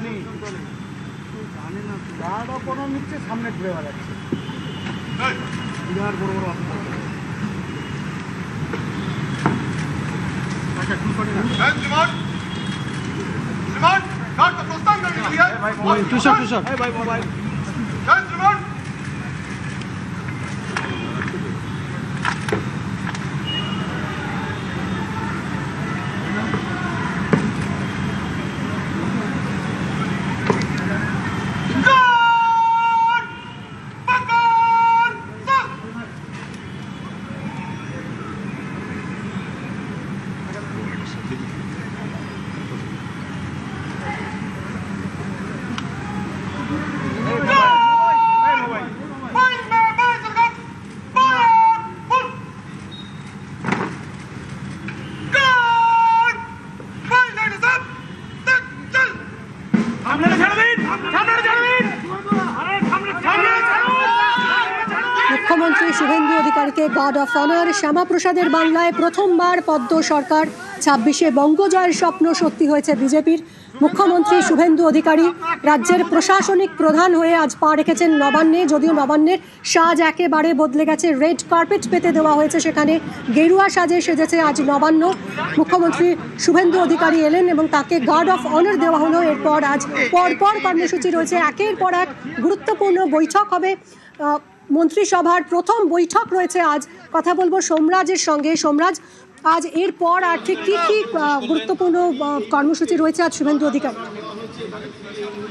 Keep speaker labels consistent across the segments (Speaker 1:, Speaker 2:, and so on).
Speaker 1: জানি guard of honour নিচ্ছে, সামনে ঘুরে বেড়াচ্ছে বিরাট বড় বড়
Speaker 2: মুখ্যমন্ত্রী শুভেন্দু অধিকারীকে গার্ড অফ অনার। শ্যামাপ্রসাদের বাংলায় প্রথমবার পদ্ম সরকার। 26-এ বঙ্গজয়ের স্বপ্ন সত্যি হয়েছে বিজেপির। মুখ্যমন্ত্রী শুভেন্দু অধিকারী রাজ্যের প্রশাসনিক প্রধান হয়ে আজ পা রেখেছেন নবান্নে। যদিও নবান্নের সাজ একেবারে বদলে গেছে, রেড কার্পেট পেতে দেওয়া হয়েছে, সেখানে গেরুয়া সাজে সেজেছে আজ নবান্ন। মুখ্যমন্ত্রী শুভেন্দু অধিকারী এলেন এবং তাকে গার্ড অফ অনার দেওয়া হলো। এরপর আজ পরপর কর্মসূচি রয়েছে, একের পর এক গুরুত্বপূর্ণ বৈঠক হবে। মন্ত্রিসভার প্রথম বৈঠক রয়েছে আজ। কথা বলবো সোমরাজের সঙ্গে। সোমরাজ, আজ এরপর আর ঠিক কি কি গুরুত্বপূর্ণ কর্মসূচি রয়েছে আজ শুভেন্দু অধিকারী?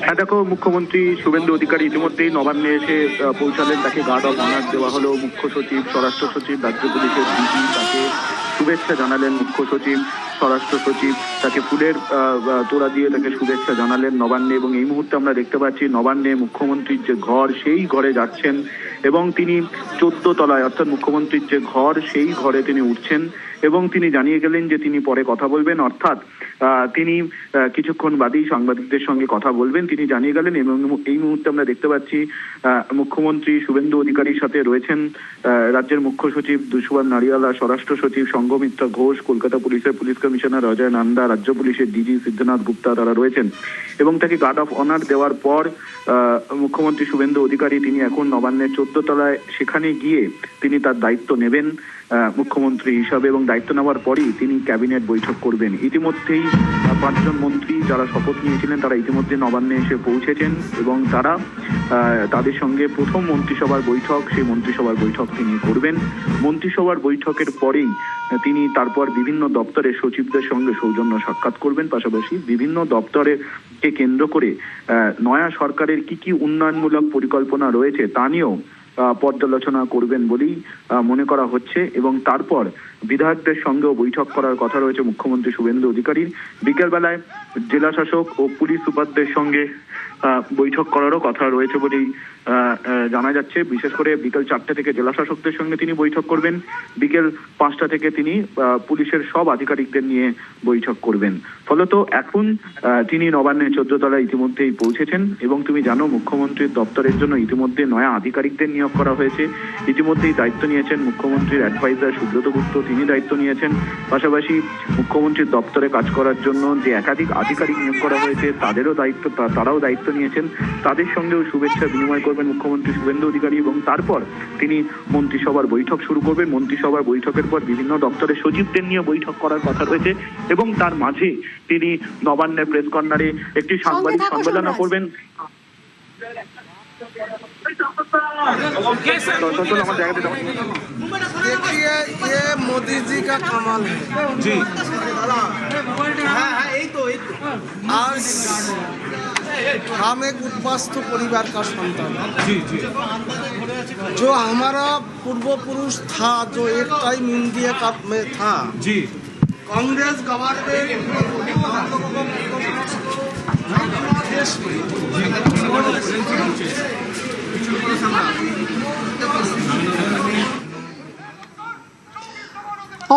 Speaker 3: হ্যাঁ দেখো, মুখ্যমন্ত্রী শুভেন্দু অধিকারী ইতিমধ্যেই নবান্নে এসে পৌঁছালেন। তাকে গার্ড অফ অনার দেওয়া হলো। মুখ্য সচিব, স্বরাষ্ট্র সচিব, রাজ্য পুলিশের ডিজি তাকে শুভেচ্ছা জানালেন। মুখ্য সচিব, স্বরাষ্ট্র সচিব তাকে ফুলের তোড়া দিয়ে তাকে শুভেচ্ছা জানালেন নবান্নে। এবং এই মুহূর্তে আমরা দেখতে পাচ্ছি নবান্নে মুখ্যমন্ত্রীর যে ঘর, সেই ঘরে যাচ্ছেন এবং তিনি 14 তলায়, অর্থাৎ মুখ্যমন্ত্রীর যে ঘর, সেই ঘরে তিনি উঠছেন এবং তিনি জানিয়ে গেলেন যে তিনি পরে কথা বলবেন, অর্থাৎ তিনি কিছুক্ষণ বাদেই সাংবাদিকদের সঙ্গে কথা বলবেন, তিনি জানিয়ে গেলেন। এবং এই মুহূর্তে আমরা দেখতে পাচ্ছি মুখ্যমন্ত্রী শুভেন্দু অধিকারীর সাথে রয়েছেন রাজ্যের মুখ্য সচিব দুশুভান নারিয়ালা, স্বরাষ্ট্র সচিব সংঘমিত্রা ঘোষ, কলকাতা পুলিশের পুলিশ কমিশনার অজয় নান্দা, রাজ্য পুলিশের ডিজি সিদ্ধনাথ গুপ্তা, তারা রয়েছেন। এবং তাকে গার্ড অফ অনার দেওয়ার পর মুখ্যমন্ত্রী শুভেন্দু অধিকারী তিনি এখন নবান্নের 14 তলায়, সেখানে গিয়ে তিনি তার দায়িত্ব নেবেন মুখ্যমন্ত্রী হিসাবে। এবং দায়িত্ব নেওয়ার পরই তিনি ক্যাবিনেট বৈঠক করবেন। ইতিমধ্যেই 5 জন মন্ত্রী যারা শপথ নিয়েছিলেন তারা ইতিমধ্যে নবান্নে এসে পৌঁছেছেন এবং তারা তাদের সঙ্গে প্রথম মন্ত্রিসভার বৈঠক, সেই মন্ত্রিসভার বৈঠক তিনি করবেন। মন্ত্রিসভার বৈঠকের পরেই তিনি তারপর বিভিন্ন দপ্তরের সচিবদের সঙ্গে সৌজন্য সাক্ষাৎ করবেন। পাশাপাশি বিভিন্ন দপ্তরকে কেন্দ্র করে নয়া সরকারের কি কি উন্নয়নমূলক পরিকল্পনা রয়েছে তা নিয়েও পর্যালোচনা করবেন বলেই মনে করা হচ্ছে। এবং তারপর বিধায়কদের সঙ্গেও বৈঠক করার কথা রয়েছে মুখ্যমন্ত্রী শুভেন্দু অধিকারীর। বিকেলবেলায় জেলা শাসক ও পুলিশ সুপারদের সঙ্গে বৈঠক করারও কথা রয়েছে বলেই জানা যাচ্ছে। বিশেষ করে বিকেল 4টা থেকে জেলা শাসকদের সঙ্গে তিনি বৈঠক করবেন। বিকেল 5টা থেকে তিনি পুলিশের সব আধিকারিকদের নিয়ে বৈঠক করবেন। ফলত এখন তিনি নবান্নের 14 তলায় ইতিমধ্যেই পৌঁছেছেন। এবং তুমি জানো, মুখ্যমন্ত্রীর দপ্তরের জন্য ইতিমধ্যে নয়া আধিকারিকদের নিয়োগ করা হয়েছে। ইতিমধ্যেই দায়িত্ব নিয়েছেন মুখ্যমন্ত্রীর অ্যাডভাইজার সুব্রত গুপ্ত, তিনি দায়িত্ব নিয়েছেন। পাশাপাশি মুখ্যমন্ত্রীর দপ্তরে কাজ করার জন্য যে একাধিক আধিকারিক নিয়োগ করা হয়েছে তারাও দায়িত্ব নিয়েছেন। তাদের সঙ্গেও শুভেচ্ছা বিনিময় করবেন মুখ্যমন্ত্রী শুভেন্দু অধিকারী। এবং তারপর তিনি মন্ত্রিসভার বৈঠক শুরু করবেন। মন্ত্রিসভার বৈঠকের পর বিভিন্ন দপ্তরের সচিবদের নিয়ে বৈঠক করার কথা রয়েছে এবং তার মাঝে তিনি নবান্নের প্রেস কর্নারে একটি সাংবাদিক সম্মেলনও করবেন।
Speaker 4: देखिए, ये मोदी जी का कमाल है जी। आज हम एक उद्वास्तु परिवार का संतान जी जी, जो हमारा पूर्वपुरुष था, जो एक टाइम इंडिया का में था जी। कांग्रेस गवर्नमेंट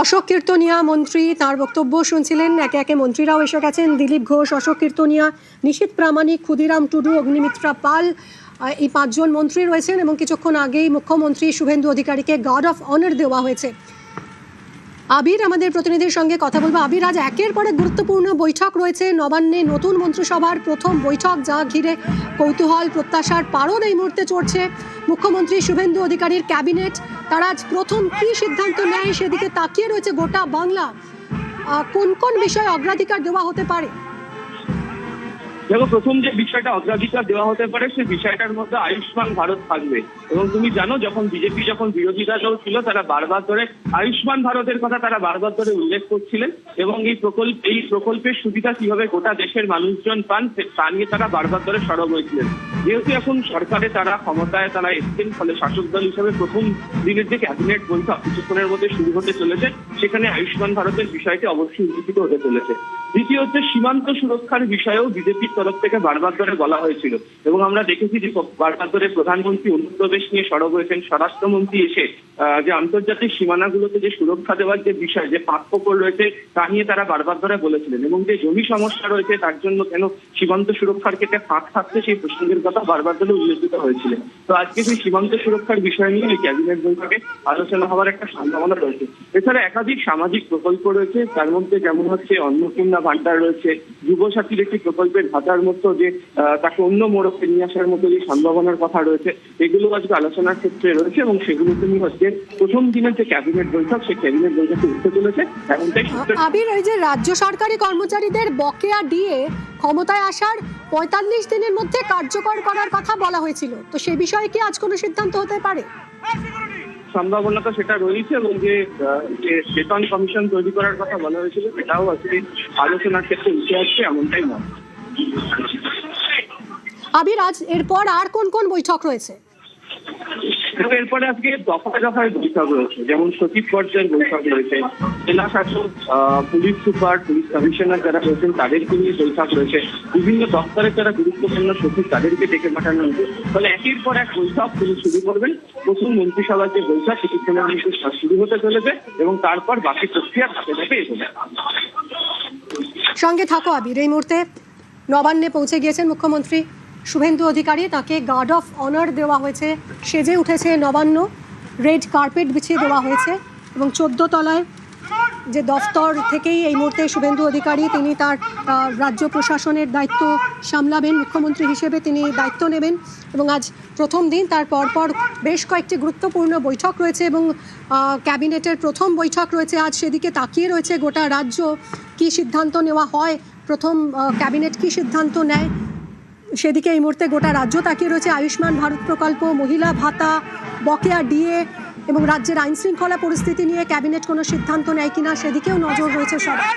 Speaker 2: অশোক কীর্তনিয়া মন্ত্রী, তার বক্তব্য শুনছিলেন। একে একে মন্ত্রীরাও এসে গেছেন। দিলীপ ঘোষ, অশোক কীর্তনিয়া, নিশীথ প্রামাণিক, ক্ষুদিরাম টুডু, অগ্নিমিত্রা পাল, এই 5 জন মন্ত্রী রয়েছেন। এবং কিছুক্ষণ আগেই মুখ্যমন্ত্রী শুভেন্দু অধিকারীকে গার্ড অফ অনার দেওয়া হয়েছে। আবির আমাদের প্রতিনিধির সঙ্গে কথা বলবো। আবির, আজ একের পর এক গুরুত্বপূর্ণ বৈঠক রয়েছে নবান্নে, নতুন মন্ত্রিসভার প্রথম বৈঠক, যা ঘিরে কৌতূহল প্রত্যাশার পারদ এই মুহূর্তে চড়ছে। মুখ্যমন্ত্রী শুভেন্দু অধিকারীর ক্যাবিনেট, তারা আজ প্রথম কি সিদ্ধান্ত নেয় সেদিকে তাকিয়ে রয়েছে গোটা বাংলা। কোন কোন বিষয়ে অগ্রাধিকার দেওয়া হতে পারে?
Speaker 5: দেখো, প্রথম যে বিষয়টা অগ্রাধিকার দেওয়া হতে পারে সেই বিষয়টার মধ্যে আয়ুষ্মান ভারত থাকবে। এবং তুমি জানো, যখন বিজেপি যখন বিরোধিতা দল ছিল, তারা বারবার ধরে আয়ুষ্মান ভারতের কথা তারা বারবার ধরে উল্লেখ করছিলেন এবং এই প্রকল্পের সুবিধা কিভাবে গোটা দেশের মানুষজন পান তা নিয়ে তারা বারবার ধরে সরব হয়েছিলেন। যেহেতু এখন সরকারে তারা ক্ষমতায় তারা এসছেন, ফলে শাসক দল হিসেবে প্রথম দিনের যে ক্যাবিনেট বৈঠক কিছুক্ষণের মধ্যে শুরু হতে চলেছে, সেখানে আয়ুষ্মান ভারতের বিষয়টি অবশ্যই উল্লেখিত হতে চলেছে। দ্বিতীয় হচ্ছে সীমান্ত সুরক্ষার বিষয়েও বিজেপির তরফ থেকে বারবার ধরে বলা হয়েছিল এবং আমরা দেখেছি যে বারবার ধরে প্রধানমন্ত্রী অনুপ্রবেশ নিয়ে সরব হয়েছেন, স্বরাষ্ট্রমন্ত্রী এসে যে আন্তর্জাতিক সীমানাগুলোতে যে সুরক্ষা দেওয়ার যে বিষয়, যে ফাঁকফোকর রয়েছে তা নিয়ে তারা বারবার ধরে বলেছিলেন এবং যে জমি সমস্যা রয়েছে তার জন্য কেন সীমান্ত সুরক্ষার ক্ষেত্রে ফাঁক থাকছে সেই প্রসঙ্গের কথা বারবার ধরে উল্লেখিত হয়েছিল। তো আজকে সেই সীমান্ত সুরক্ষার বিষয় নিয়ে এই ক্যাবিনেট বৈঠকে আলোচনা হওয়ার একটা সম্ভাবনা রয়েছে। এছাড়া একাধিক সামাজিক প্রকল্প রয়েছে, তার মধ্যে যেমন হচ্ছে অন্নপূর্ণা ভান্ডার রয়েছে, যুবসাথীর একটি প্রকল্পের ভাতার মতো যে তাকে অন্য মোড়কে নিয়ে আসার মতো যে সম্ভাবনার কথা রয়েছে, এগুলো আজকে আলোচনার ক্ষেত্রে রয়েছে এবং সেগুলো তুমি হচ্ছে প্রথম দিনের যে ক্যাবিনেট বৈঠক সেই ক্যাবিনেট বৈঠকে উঠতে চলেছে। এমনটাই
Speaker 2: আবির, এই যে রাজ্য সরকারি কর্মচারীদের বকেয়া দিয়ে ক্ষমতায় আসার ৪৫ দিনের মধ্যে কার্যকর করার কথা বলা হয়েছিল, তো সে বিষয়ে কি আজ কোনো সিদ্ধান্ত হতে পারে?
Speaker 5: সম্ভাবনা তো সেটা রয়েছে এবং যে বেতন কমিশন তৈরি করার কথা বলা হয়েছিল সেটাও আজকে আলোচনার ক্ষেত্রে উঠে আসছে, এমনটাই মনে।
Speaker 2: আবির, আজ এরপর আর কোন কোন বৈঠক রয়েছে?
Speaker 5: এরপরে আজকে দফায় দফায় বৈঠক রয়েছে, যেমন সচিব পর্যায়ের বৈঠক রয়েছে, জেলা শাসক, পুলিশ সুপার, পুলিশ কমিশনার যারা রয়েছেন তাদেরকে নিয়ে বৈঠক রয়েছে, বিভিন্ন দপ্তরের যারা গুরুত্বপূর্ণ সচিব তাদেরকে ডেকে পাঠানো হয়েছে। ফলে একের পর এক বৈঠক তিনি শুরু করবেন। প্রথম মন্ত্রিসভার যে বৈঠক সেটি শুরু হতে চলেছে এবং তারপর বাকি প্রক্রিয়া ধাপে ধাপে এগোবে।
Speaker 2: সঙ্গে থাকো আবির। এই মুহূর্তে নবান্নে পৌঁছে গিয়েছেন মুখ্যমন্ত্রী শুভেন্দু অধিকারী, তাকে গার্ড অফ অনার দেওয়া হয়েছে, সেজে উঠেছে নবান্ন, রেড কার্পেট বিছিয়ে দেওয়া হয়েছে এবং 14 তলায় যে দফতর থেকেই এই মুহূর্তে শুভেন্দু অধিকারী তিনি তার রাজ্য প্রশাসনের দায়িত্ব সামলাবেন, মুখ্যমন্ত্রী হিসেবে তিনি দায়িত্ব নেবেন এবং আজ প্রথম দিন, তার পরপর বেশ কয়েকটি গুরুত্বপূর্ণ বৈঠক রয়েছে এবং ক্যাবিনেটের প্রথম বৈঠক রয়েছে আজ, সেদিকে তাকিয়ে রয়েছে গোটা রাজ্য। কি সিদ্ধান্ত নেওয়া হয়, প্রথম ক্যাবিনেট কি সিদ্ধান্ত নেয় সেদিকে এই মুহূর্তে গোটা রাজ্য তাকিয়ে রয়েছে। আয়ুষ্মান ভারত প্রকল্প, মহিলা ভাতা, বকেয়া ডিএ এবং রাজ্যের আইনশৃঙ্খলা পরিস্থিতি নিয়ে ক্যাবিনেট কোনো সিদ্ধান্ত নেয় কিনা সেদিকেও নজর রয়েছে সবার।